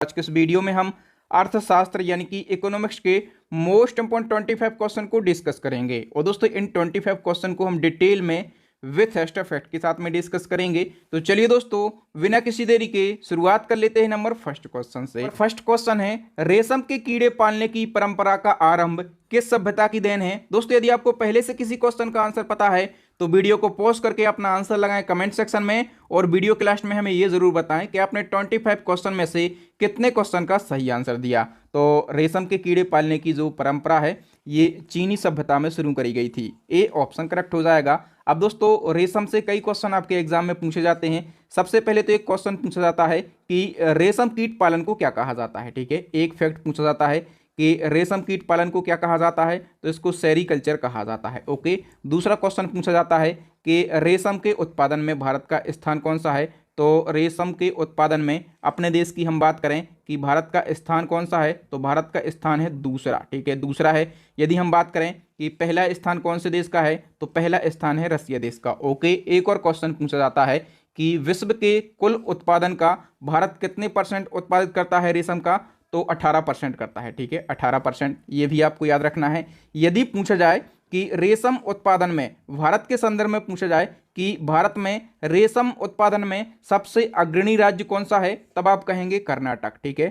आज के इस वीडियो में हम अर्थशास्त्र यानी कि इकोनॉमिक्स के मोस्ट इंपोर्टेंट 25 क्वेश्चन को डिस्कस करेंगे। और दोस्तों इन 25 क्वेश्चन को हम डिटेल में विथ एक्स्ट्रा फैक्ट के साथ में डिस्कस करेंगे। तो चलिए दोस्तों बिना किसी देरी के शुरुआत कर लेते हैं नंबर फर्स्ट क्वेश्चन से। फर्स्ट क्वेश्चन है, रेशम के कीड़े पालने की परंपरा का आरंभ किस सभ्यता की देन है। दोस्तों यदि आपको पहले से किसी क्वेश्चन का आंसर पता है तो वीडियो को पॉज करके अपना आंसर लगाएं कमेंट सेक्शन में, और वीडियो के लास्ट में हमें यह जरूर बताएं कि आपने 25 क्वेश्चन में से कितने क्वेश्चन का सही आंसर दिया। तो रेशम के कीड़े पालने की जो परंपरा है ये चीनी सभ्यता में शुरू करी गई थी। ए ऑप्शन करेक्ट हो जाएगा। अब दोस्तों रेशम से कई क्वेश्चन आपके एग्जाम में पूछे जाते हैं। सबसे पहले तो एक क्वेश्चन पूछा जाता है कि रेशम कीट पालन को क्या कहा जाता है। ठीक है, एक फैक्ट पूछा जाता है कि रेशम कीट पालन को क्या कहा जाता है, तो इसको सेरीकल्चर कहा जाता है। ओके, दूसरा क्वेश्चन पूछा जाता है कि रेशम के उत्पादन में भारत का स्थान कौन सा है। तो रेशम के उत्पादन में अपने देश की हम बात करें कि भारत का स्थान कौन सा है, तो भारत का स्थान है दूसरा। ठीक है, दूसरा है। यदि हम बात करें कि पहला स्थान कौन से देश का है, तो पहला स्थान है रसिया देश का। ओके, एक और क्वेश्चन पूछा जाता है कि विश्व के कुल उत्पादन का भारत कितने परसेंट उत्पादित करता है रेशम का, तो 18% करता है। ठीक है, 18%, ये भी आपको याद रखना है। यदि पूछा जाए कि रेशम उत्पादन में भारत के संदर्भ में पूछा जाए कि भारत में रेशम उत्पादन में सबसे अग्रणी राज्य कौन सा है, तब आप कहेंगे कर्नाटक। ठीक है,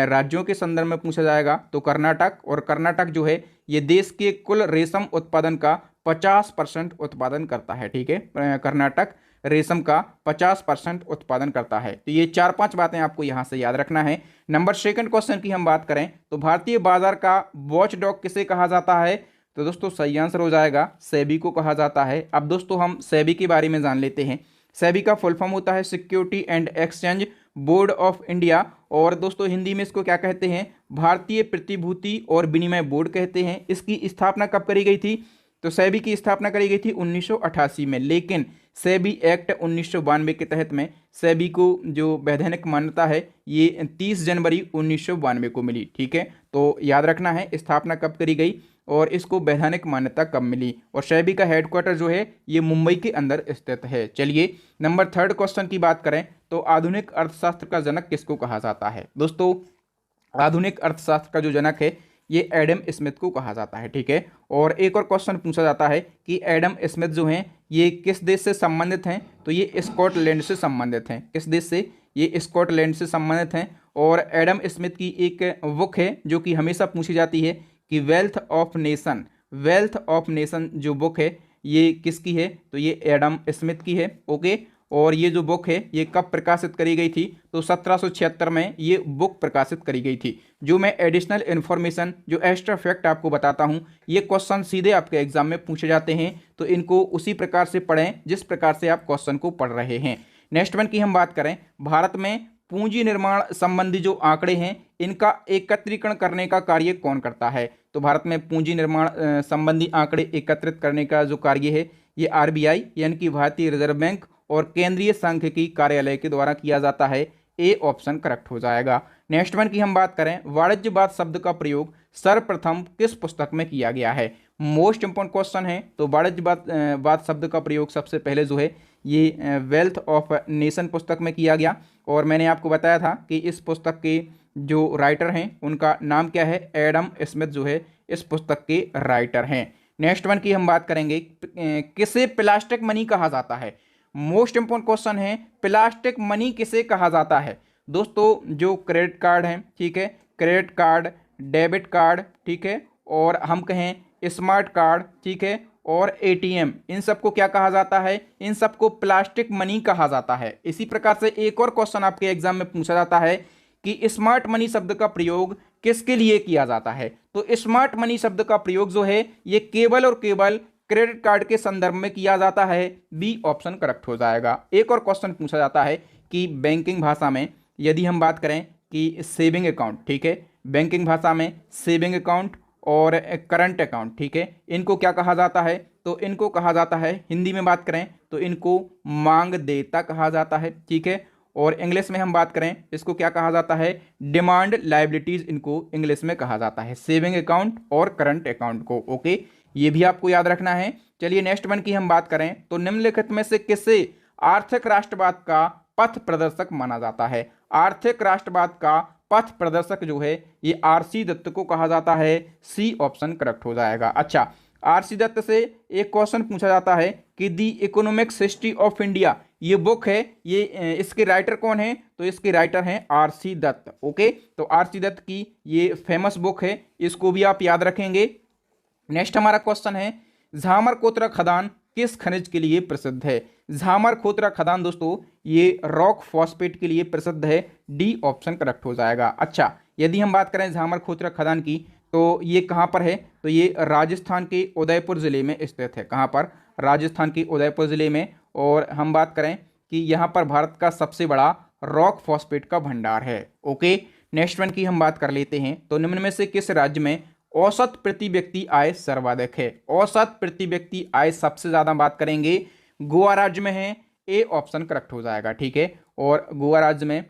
राज्यों के संदर्भ में पूछा जाएगा तो कर्नाटक, और कर्नाटक जो है ये देश के कुल रेशम उत्पादन का 50% उत्पादन करता है। ठीक है, कर्नाटक रेशम का 50% उत्पादन करता है। तो ये 4-5 बातें आपको यहां से याद रखना है। नंबर सेकंड क्वेश्चन की हम बात करें तो भारतीय बाजार का वॉच डॉग किसे कहा जाता है, तो दोस्तों सही आंसर हो जाएगा सेबी को कहा जाता है। अब दोस्तों हम सेबी के बारे में जान लेते हैं। सेबी का फुल फॉर्म होता है security and exchange board of India, और दोस्तों हिंदी में इसको क्या कहते हैं, भारतीय प्रतिभूति और विनिमय बोर्ड कहते हैं। इसकी स्थापना कब करी गई थी, तो सेबी की स्थापना करी गई थी 1988 में, लेकिन सेबी एक्ट 1992 के तहत में सेबी को जो वैधानिक मान्यता है ये 30 जनवरी 1992 को मिली। ठीक है, तो याद रखना है स्थापना कब करी गई और इसको वैधानिक मान्यता कब मिली। और सेबी का हेडक्वार्टर जो है ये मुंबई के अंदर स्थित है। चलिए नंबर थर्ड क्वेश्चन की बात करें तो आधुनिक अर्थशास्त्र का जनक किसको कहा जाता है। दोस्तों आधुनिक अर्थशास्त्र का जो जनक है ये एडम स्मिथ को कहा जाता है। ठीक है, और एक और क्वेश्चन पूछा जाता है कि एडम स्मिथ जो हैं ये किस देश से संबंधित हैं, तो ये स्कॉटलैंड से संबंधित हैं। किस देश से, ये स्कॉटलैंड से संबंधित हैं। और एडम स्मिथ की एक बुक है जो कि हमेशा पूछी जाती है कि wealth of nation, wealth of nation जो बुक है ये किसकी है, तो ये एडम स्मिथ की है। ओके, और ये जो बुक है ये कब प्रकाशित करी गई थी, तो 1776 में ये बुक प्रकाशित करी गई थी। जो मैं एडिशनल इन्फॉर्मेशन जो एक्स्ट्रा फैक्ट आपको बताता हूँ ये क्वेश्चन सीधे आपके एग्जाम में पूछे जाते हैं, तो इनको उसी प्रकार से पढ़ें जिस प्रकार से आप क्वेश्चन को पढ़ रहे हैं। नेक्स्ट वन की हम बात करें, भारत में पूंजी निर्माण संबंधी जो आंकड़े हैं इनका एकत्रीकरण करने का कार्य कौन करता है। तो भारत में पूंजी निर्माण संबंधी आंकड़े एकत्रित करने का जो कार्य है ये आरबीआई यानी कि भारतीय रिजर्व बैंक और केंद्रीय सांख्यिकी कार्यालय के द्वारा किया जाता है। ए ऑप्शन करेक्ट हो जाएगा। नेक्स्ट वन की हम बात करें, वाणिज्यवाद शब्द का प्रयोग सर्वप्रथम किस पुस्तक में किया गया है। मोस्ट इंपोर्टेंट क्वेश्चन है। तो वाणिज्यवाद शब्द का प्रयोग सबसे पहले जो है ये वेल्थ ऑफ नेशन पुस्तक में किया गया, और मैंने आपको बताया था कि इस पुस्तक के जो राइटर हैं उनका नाम क्या है, एडम स्मिथ जो है इस पुस्तक के राइटर हैं। नेक्स्ट वन की हम बात करेंगे, किसे प्लास्टिक मनी कहा जाता है। मोस्ट इंपोर्टेंट क्वेश्चन है, प्लास्टिक मनी किसे कहा जाता है। दोस्तों जो क्रेडिट कार्ड है, ठीक है, क्रेडिट कार्ड, डेबिट कार्ड, ठीक है, और हम कहें स्मार्ट कार्ड, ठीक है, और एटीएम, इन सबको क्या कहा जाता है, इन सबको प्लास्टिक मनी कहा जाता है। इसी प्रकार से एक और क्वेश्चन आपके एग्जाम में पूछा जाता है कि स्मार्ट मनी शब्द का प्रयोग किसके लिए किया जाता है। तो स्मार्ट मनी शब्द का प्रयोग जो है ये केवल और केवल क्रेडिट कार्ड के संदर्भ में किया जाता है। बी ऑप्शन करेक्ट हो जाएगा। एक और क्वेश्चन पूछा जाता है कि बैंकिंग भाषा में यदि हम बात करें कि सेविंग अकाउंट, ठीक है, बैंकिंग भाषा में सेविंग अकाउंट और करंट अकाउंट, ठीक है, इनको क्या कहा जाता है, तो इनको कहा जाता है, हिंदी में बात करें तो इनको मांग देयता कहा जाता है। ठीक है, और इंग्लिश में हम बात करें इसको क्या कहा जाता है, डिमांड लायबिलिटीज इनको इंग्लिश में कहा जाता है, सेविंग अकाउंट और करंट अकाउंट को। ओके, ये भी आपको याद रखना है। चलिए नेक्स्ट वन की हम बात करें तो निम्नलिखित में से किसे आर्थिक राष्ट्रवाद का पथ प्रदर्शक माना जाता है। आर्थिक राष्ट्रवाद का पथ प्रदर्शक जो है ये आरसी दत्त को कहा जाता है। सी ऑप्शन करेक्ट हो जाएगा। अच्छा, आरसी दत्त से एक क्वेश्चन पूछा जाता है कि दी इकोनॉमिक्स हिस्ट्री ऑफ इंडिया, ये बुक है, ये इसके राइटर कौन है? तो इसके राइटर हैं आरसी दत्त। ओके, तो आरसी दत्त की ये फेमस बुक है, इसको भी आप याद रखेंगे। नेक्स्ट हमारा क्वेश्चन है, झामर कोतरा खदान किस खनिज के लिए प्रसिद्ध है? झामर खोतरा खदान दोस्तों ये रॉक फॉस्फेट के लिए प्रसिद्ध है। डी ऑप्शन करेक्ट हो जाएगा। अच्छा, यदि हम बात करें झामर खोतरा खदान की तो ये कहाँ पर है? तो ये राजस्थान के उदयपुर ज़िले में स्थित है। कहाँ पर? राजस्थान के उदयपुर ज़िले में। और हम बात करें कि यहाँ पर भारत का सबसे बड़ा रॉक फॉस्फेट का भंडार है। ओके, नेक्स्ट वन की हम बात कर लेते हैं। तो निम्न में से किस राज्य में औसत प्रति व्यक्ति आय सर्वाधिक है? औसत प्रति व्यक्ति आय सबसे ज़्यादा बात करेंगे गोवा राज्य में है। ए ऑप्शन करेक्ट हो जाएगा। ठीक है, और गोवा राज्य में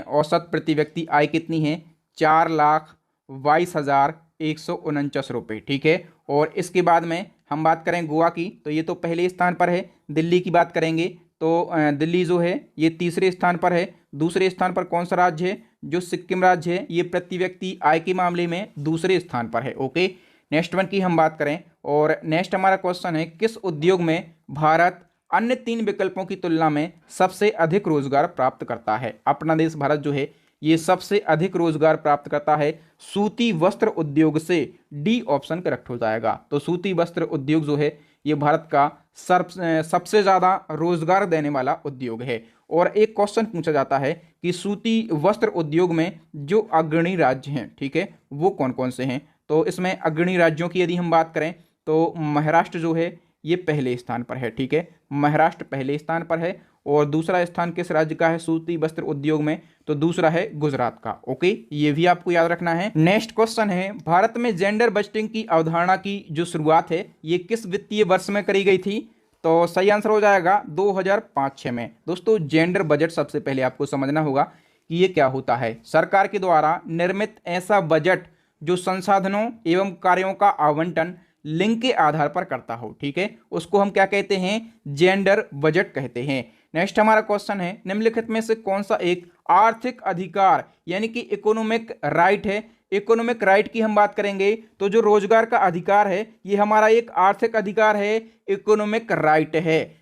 औसत प्रति व्यक्ति आय कितनी है? 4,22,149 रुपये। ठीक है, और इसके बाद में हम बात करें गोवा की तो ये तो पहले स्थान पर है। दिल्ली की बात करेंगे तो दिल्ली जो है ये तीसरे स्थान पर है। दूसरे स्थान पर कौन सा राज्य है? जो सिक्किम राज्य है, ये प्रति व्यक्ति आय के मामले में दूसरे स्थान पर है। ओके, नेक्स्ट वन की हम बात करें और नेक्स्ट हमारा क्वेश्चन है, किस उद्योग में भारत अन्य 3 विकल्पों की तुलना में सबसे अधिक रोजगार प्राप्त करता है? अपना देश भारत जो है ये सबसे अधिक रोजगार प्राप्त करता है सूती वस्त्र उद्योग से। डी ऑप्शन करेक्ट हो जाएगा। तो सूती वस्त्र उद्योग जो है ये भारत का सबसे ज़्यादा रोजगार देने वाला उद्योग है। और एक क्वेश्चन पूछा जाता है कि सूती वस्त्र उद्योग में जो अग्रणी राज्य हैं, ठीक है, वो कौन कौन से हैं? तो इसमें अग्रणी राज्यों की यदि हम बात करें तो महाराष्ट्र जो है ये पहले स्थान पर है। ठीक है, महाराष्ट्र पहले स्थान पर है। और दूसरा स्थान किस राज्य का है सूती वस्त्र उद्योग में? तो दूसरा है गुजरात का। ओके, ये भी आपको याद रखना है। नेक्स्ट क्वेश्चन है, भारत में जेंडर बजटिंग की अवधारणा की जो शुरुआत है ये किस वित्तीय वर्ष में करी गई थी? तो सही आंसर हो जाएगा 2005-06 में। दोस्तों जेंडर बजट सबसे पहले आपको समझना होगा कि ये क्या होता है। सरकार के द्वारा निर्मित ऐसा बजट जो संसाधनों एवं कार्यों का आवंटन लिंग के आधार पर करता हो। ठीक है, उसको हम क्या कहते हैं? जेंडर बजट कहते हैं। नेक्स्ट हमारा क्वेश्चन है, निम्नलिखित में से कौन सा एक आर्थिक अधिकार यानी कि इकोनॉमिक राइट है? इकोनॉमिक राइट की हम बात करेंगे तो जो रोजगार का अधिकार है ये हमारा एक आर्थिक अधिकार है, इकोनॉमिक राइट है।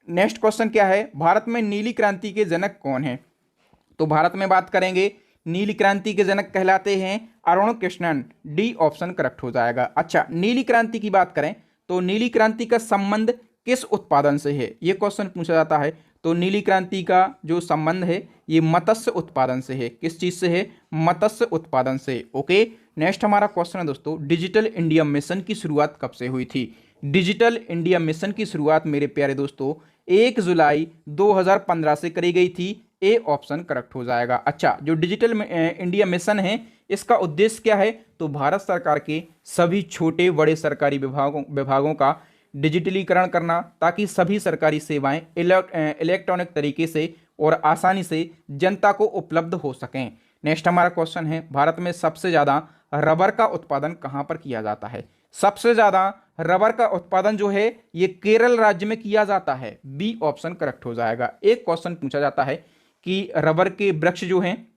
नेक्स्ट क्वेश्चन क्या है, भारत में नीली क्रांति के जनक कौन है? तो भारत में बात करेंगे नीली क्रांति के जनक कहलाते हैं Arun Krishnan. D option correct हो जाएगा। अच्छा, नीली क्रांति की बात करें तो नीली क्रांति का संबंध किस उत्पादन से है? ये क्वेश्चन पूछा जाता है। तो नीली क्रांति का जो संबंध है ये मत्स्य उत्पादन से है। किस चीज से है? मत्स्य उत्पादन से। ओके, नेक्स्ट हमारा क्वेश्चन है दोस्तों, डिजिटल इंडिया मिशन की शुरुआत कब से हुई थी? डिजिटल इंडिया मिशन की शुरुआत मेरे प्यारे दोस्तों 1 जुलाई 2015 से करी गई थी। ए ऑप्शन करेक्ट हो जाएगा। अच्छा, जो डिजिटल इंडिया मिशन है इसका उद्देश्य क्या है? तो भारत सरकार के सभी छोटे बड़े सरकारी विभागों का डिजिटलीकरण करना, ताकि सभी सरकारी सेवाएं इलेक्ट्रॉनिक तरीके से और आसानी से जनता को उपलब्ध हो सकें। नेक्स्ट हमारा क्वेश्चन है, भारत में सबसे ज़्यादा रबर का उत्पादन कहाँ पर किया जाता है? सबसे ज़्यादा रबर का उत्पादन जो है ये केरल राज्य में किया जाता है। बी ऑप्शन करेक्ट हो जाएगा। एक क्वेश्चन पूछा जाता है कि रबर के वृक्ष जो हैं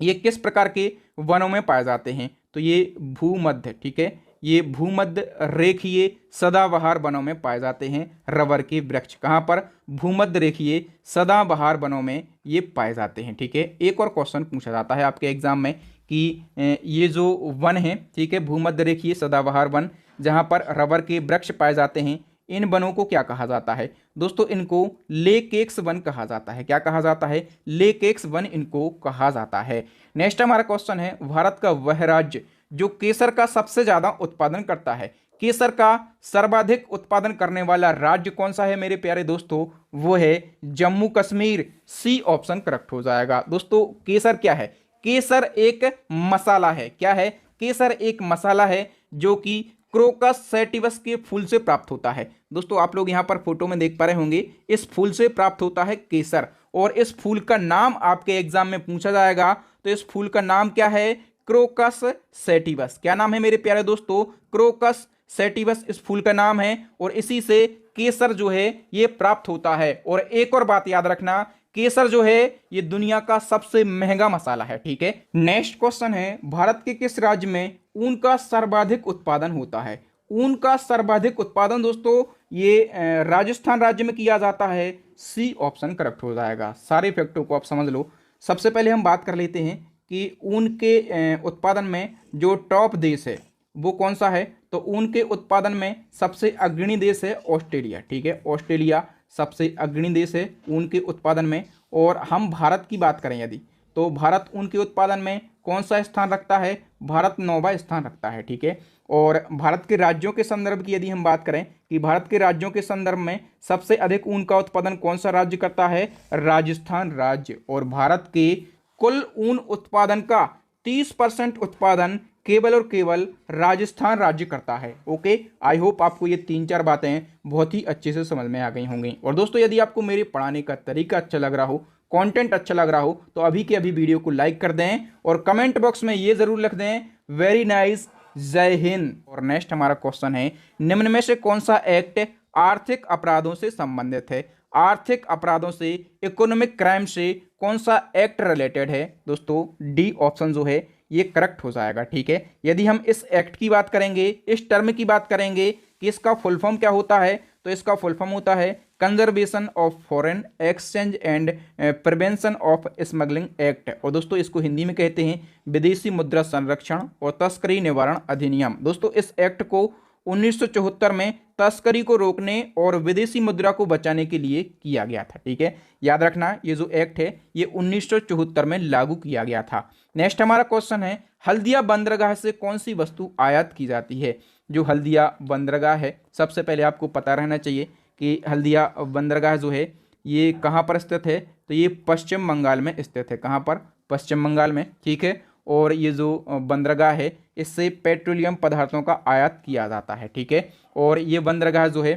ये किस प्रकार के वनों में पाए जाते हैं? तो ये भूमध्य, ठीक है, ये भूमध्य रेखीय सदाबहार वनों में पाए जाते हैं रबर के वृक्ष। कहाँ पर? भूमध्य रेखीय सदाबहार वनों में ये पाए जाते हैं। ठीक है, एक और क्वेश्चन पूछा जाता है आपके एग्जाम में कि ये जो वन है, ठीक है, भूमध्य रेखीय सदाबहार वन जहाँ पर रबर के वृक्ष पाए जाते हैं, इन वनों को क्या कहा जाता है? दोस्तों इनको लेकेक्स वन कहा जाता है। क्या कहा जाता है? लेकेक्स वन इनको कहा जाता है। नेक्स्ट हमारा क्वेश्चन है, भारत का वह राज्य जो केसर का सबसे ज्यादा उत्पादन करता है। केसर का सर्वाधिक उत्पादन करने वाला राज्य कौन सा है मेरे प्यारे दोस्तों? वो है Jammu Kashmir. C option correct हो जाएगा। दोस्तों केसर क्या है? केसर एक मसाला है। क्या है? केसर एक मसाला है जो कि क्रोकस सैटिवस के फूल से प्राप्त होता है। दोस्तों आप लोग यहाँ पर फोटो में देख पा रहे होंगे, इस फूल से प्राप्त होता है केसर। और इस फूल का नाम आपके एग्जाम में पूछा जाएगा, तो इस फूल का नाम क्या है? Crocus sativus. क्या नाम है मेरे प्यारे दोस्तों? क्रोकस सैटिवस इस फूल का नाम है, और इसी से केसर जो है ये प्राप्त होता है। और एक और बात याद रखना, केसर जो है ये दुनिया का सबसे महंगा मसाला है। ठीक है, नेक्स्ट क्वेश्चन है, भारत के किस राज्य में ऊन का सर्वाधिक उत्पादन होता है? ऊन का सर्वाधिक उत्पादन दोस्तों ये राजस्थान राज्य में किया जाता है। सी ऑप्शन करेक्ट हो जाएगा। सारे फैक्टों को आप समझ लो। सबसे पहले हम बात कर लेते हैं कि ऊन के उत्पादन में जो टॉप देश है वो कौन सा है। तो ऊन के उत्पादन में सबसे अग्रणी देश है ऑस्ट्रेलिया। ठीक है, ऑस्ट्रेलिया सबसे अग्रणी देश है ऊन के उत्पादन में। और हम भारत की बात करें यदि, तो भारत ऊन के उत्पादन में कौन सा स्थान रखता है? भारत 9वां स्थान रखता है। ठीक है, और भारत के राज्यों के संदर्भ की यदि हम बात करें कि भारत के राज्यों के संदर्भ में सबसे अधिक ऊन का उत्पादन कौन सा राज्य करता है? राजस्थान राज्य। और भारत के कुल ऊन उत्पादन का 30% उत्पादन केवल और केवल राजस्थान राज्य करता है। ओके, आई होप आपको ये 3-4 बातें बहुत ही अच्छे से समझ में आ गई होंगी। और दोस्तों यदि आपको मेरे पढ़ाने का तरीका अच्छा लग रहा हो, कंटेंट अच्छा लग रहा हो, तो अभी के अभी वीडियो को लाइक कर दें और कमेंट बॉक्स में ये जरूर लिख दें वेरी नाइस, जय हिंद। और नेक्स्ट हमारा क्वेश्चन है, निम्न में से कौन सा एक्ट आर्थिक अपराधों से संबंधित है? आर्थिक अपराधों से, इकोनॉमिक क्राइम से कौन सा एक्ट रिलेटेड है? दोस्तों डी ऑप्शन जो है ये करेक्ट हो जाएगा। ठीक है, यदि हम इस एक्ट की बात करेंगे, इस टर्म की बात करेंगे कि इसका फुल फॉर्म क्या होता है, तो इसका फुल फॉर्म होता है conservation of foreign exchange and prevention of smuggling act. और दोस्तों इसको हिंदी में कहते हैं विदेशी मुद्रा संरक्षण और तस्करी निवारण अधिनियम। दोस्तों इस एक्ट को 1974 में तस्करी को रोकने और विदेशी मुद्रा को बचाने के लिए किया गया था। ठीक है, याद रखना ये जो एक्ट है ये 1974 में लागू किया गया था। नेक्स्ट हमारा क्वेश्चन है, हल्दिया बंदरगाह से कौन सी वस्तु आयात की जाती है? जो हल्दिया बंदरगाह है, सबसे पहले आपको पता रहना चाहिए कि हल्दिया बंदरगाह जो है ये कहाँ पर स्थित है? तो ये पश्चिम बंगाल में स्थित है। कहाँ पर? पश्चिम बंगाल में। ठीक है, और ये जो बंदरगाह है इससे पेट्रोलियम पदार्थों का आयात किया जाता है। ठीक है, और ये बंदरगाह जो है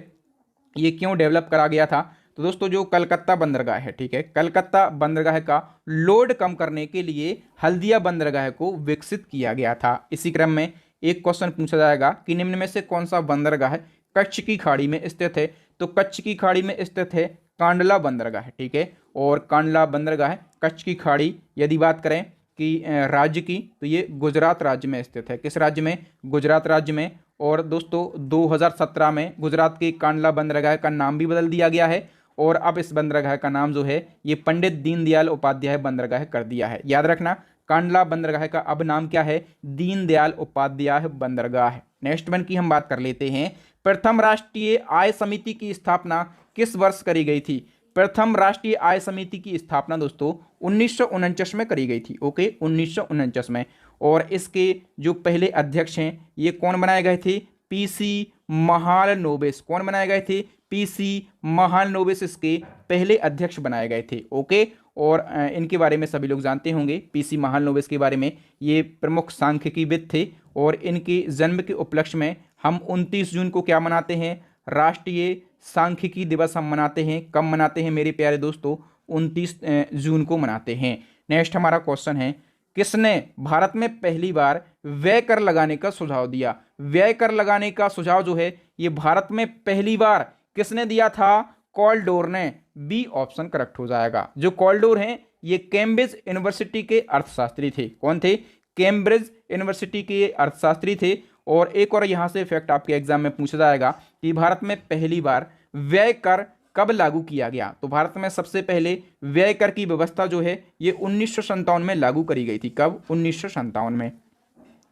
ये क्यों डेवलप करा गया था? तो दोस्तों जो कलकत्ता बंदरगाह है, ठीक है, कलकत्ता बंदरगाह का लोड कम करने के लिए हल्दिया बंदरगाह को विकसित किया गया था। इसी क्रम में एक क्वेश्चन पूछा जाएगा कि निम्न में से कौन सा बंदरगाह कच्छ की खाड़ी में स्थित है? तो कच्छ की खाड़ी में स्थित है कांडला बंदरगाह। ठीक है, और कांडला बंदरगाह कच्छ की खाड़ी यदि बात करें कि राज्य की, तो ये गुजरात राज्य में स्थित है। किस राज्य में? गुजरात राज्य में। और दोस्तों 2017 में गुजरात के कांडला बंदरगाह का नाम भी बदल दिया गया है और अब इस बंदरगाह का नाम जो है ये पंडित दीनदयाल उपाध्याय बंदरगाह कर दिया है। याद रखना कांडला बंदरगाह का अब नाम क्या है? दीनदयाल उपाध्याय बंदरगाह। नेक्स्ट वन की हम बात कर लेते हैं, प्रथम राष्ट्रीय आय समिति की स्थापना किस वर्ष करी गई थी? प्रथम राष्ट्रीय आय समिति की स्थापना दोस्तों 1949 में करी गई थी। ओके, 1949 में। और इसके जो पहले अध्यक्ष हैं ये कौन बनाए गए थे? पीसी महालनोबिस। कौन बनाए गए थे? पीसी महालनोबिस इसके पहले अध्यक्ष बनाए गए थे। ओके, और इनके बारे में सभी लोग जानते होंगे पीसी महालनोबिस के बारे में। ये प्रमुख सांख्यिकीविद थे और इनके जन्म के उपलक्ष्य में हम 29 जून को क्या मनाते हैं? राष्ट्रीय सांख्यिकी दिवस हम मनाते हैं। कब मनाते हैं मेरे प्यारे दोस्तों? 29 जून को मनाते हैं। नेक्स्ट हमारा क्वेश्चन है, किसने भारत में पहली बार व्यय कर लगाने का सुझाव दिया? व्यय कर लगाने का सुझाव जो है ये भारत में पहली बार किसने दिया था? कॉल्डोर ने। बी ऑप्शन करेक्ट हो जाएगा। जो कॉल्डोर हैं ये कैम्ब्रिज यूनिवर्सिटी के अर्थशास्त्री थे। कौन थे? कैम्ब्रिज यूनिवर्सिटी के अर्थशास्त्री थे। और एक और यहां से फैक्ट आपके एग्जाम में पूछा जाएगा कि भारत में पहली बार व्यय कर कब लागू किया गया? तो भारत में सबसे पहले व्यय कर की व्यवस्था जो है ये 1957 में लागू करी गई थी। कब? 1957 में।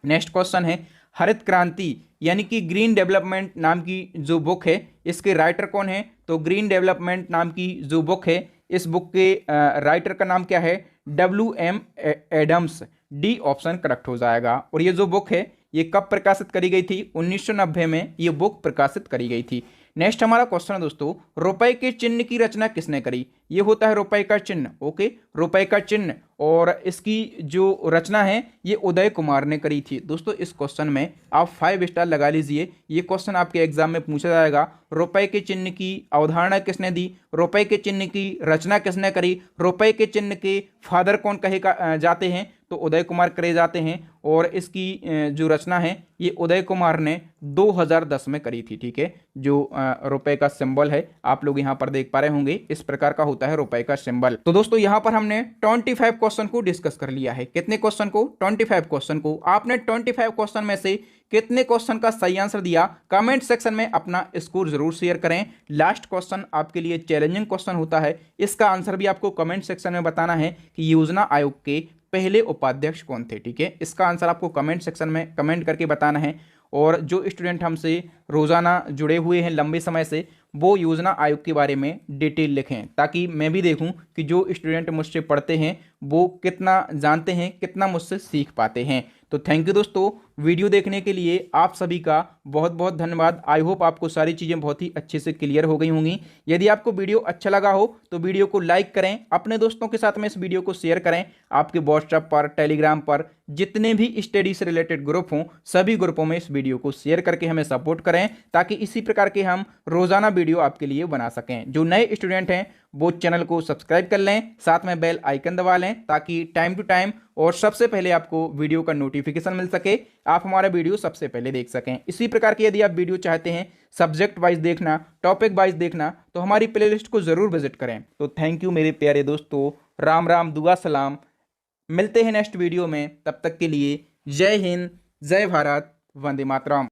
नेक्स्ट क्वेश्चन है, हरित क्रांति यानी कि ग्रीन डेवलपमेंट नाम की जो बुक है इसके राइटर कौन है? तो ग्रीन डेवलपमेंट नाम की जो बुक है इस बुक के राइटर का नाम क्या है? WM Adams. D option correct हो जाएगा। और ये जो बुक है ये कब प्रकाशित करी गई थी? 1990 में ये बुक प्रकाशित करी गई थी। नेक्स्ट हमारा क्वेश्चन है दोस्तों, रुपए के चिन्ह की रचना किसने करी? ये होता है रुपए का चिन्ह। ओके, रुपए का चिन्ह, और इसकी जो रचना है ये उदय कुमार ने करी थी। दोस्तों इस क्वेश्चन में आप 5 स्टार लगा लीजिए। ये क्वेश्चन आपके एग्जाम में पूछा जाएगा। रुपए के चिन्ह की अवधारणा किसने दी? रुपए के चिन्ह की रचना किसने करी? रुपए के चिन्ह के फादर कौन कहे जाते हैं? तो उदय कुमार करे जाते हैं और इसकी जो रचना है ये उदय कुमार ने 2010 में करी थी। ठीक है, जो रुपए का सिंबल है आप लोग यहाँ पर देख पा रहे होंगे, इस प्रकार का होता है रुपए का सिंबल। तो दोस्तों यहाँ पर हमने 25 क्वेश्चन को डिस्कस कर लिया है। कितने क्वेश्चन को? 25 क्वेश्चन को। आपने 25 क्वेश्चन में से कितने क्वेश्चन का सही आंसर दिया कमेंट सेक्शन में अपना स्कोर जरूर शेयर करें। लास्ट क्वेश्चन आपके लिए चैलेंजिंग क्वेश्चन होता है, इसका आंसर भी आपको कमेंट सेक्शन में बताना है कि योजना आयोग के पहले उपाध्यक्ष कौन थे। ठीक है, इसका आंसर आपको कमेंट सेक्शन में कमेंट करके बताना है। और जो स्टूडेंट हमसे रोजाना जुड़े हुए हैं लंबे समय से, वो योजना आयोग के बारे में डिटेल लिखें ताकि मैं भी देखूं कि जो स्टूडेंट मुझसे पढ़ते हैं वो कितना जानते हैं, कितना मुझसे सीख पाते हैं। तो थैंक यू दोस्तों, वीडियो देखने के लिए आप सभी का बहुत बहुत धन्यवाद। आई होप आपको सारी चीज़ें बहुत ही अच्छे से क्लियर हो गई होंगी। यदि आपको वीडियो अच्छा लगा हो तो वीडियो को लाइक करें, अपने दोस्तों के साथ में इस वीडियो को शेयर करें। आपके व्हाट्सएप पर, टेलीग्राम पर जितने भी स्टडी से रिलेटेड ग्रुप हों सभी ग्रुपों में इस वीडियो को शेयर करके हमें सपोर्ट करें ताकि इसी प्रकार के हम रोजाना वीडियो आपके लिए बना सकें। जो नए स्टूडेंट हैं वो चैनल को सब्सक्राइब कर लें, साथ में बेल आइकन दबा लें ताकि टाइम टू टाइम और सबसे पहले आपको वीडियो का नोटिफिकेशन मिल सके, आप हमारा वीडियो सबसे पहले देख सकें। इसी प्रकार की यदि आप वीडियो चाहते हैं सब्जेक्ट वाइज देखना, टॉपिक वाइज देखना, तो हमारी प्लेलिस्ट को जरूर विजिट करें। तो थैंक यू मेरे प्यारे दोस्तों, राम राम, दुआ सलाम। मिलते हैं नेक्स्ट वीडियो में, तब तक के लिए जय हिंद, जय भारत, वंदे मातरम।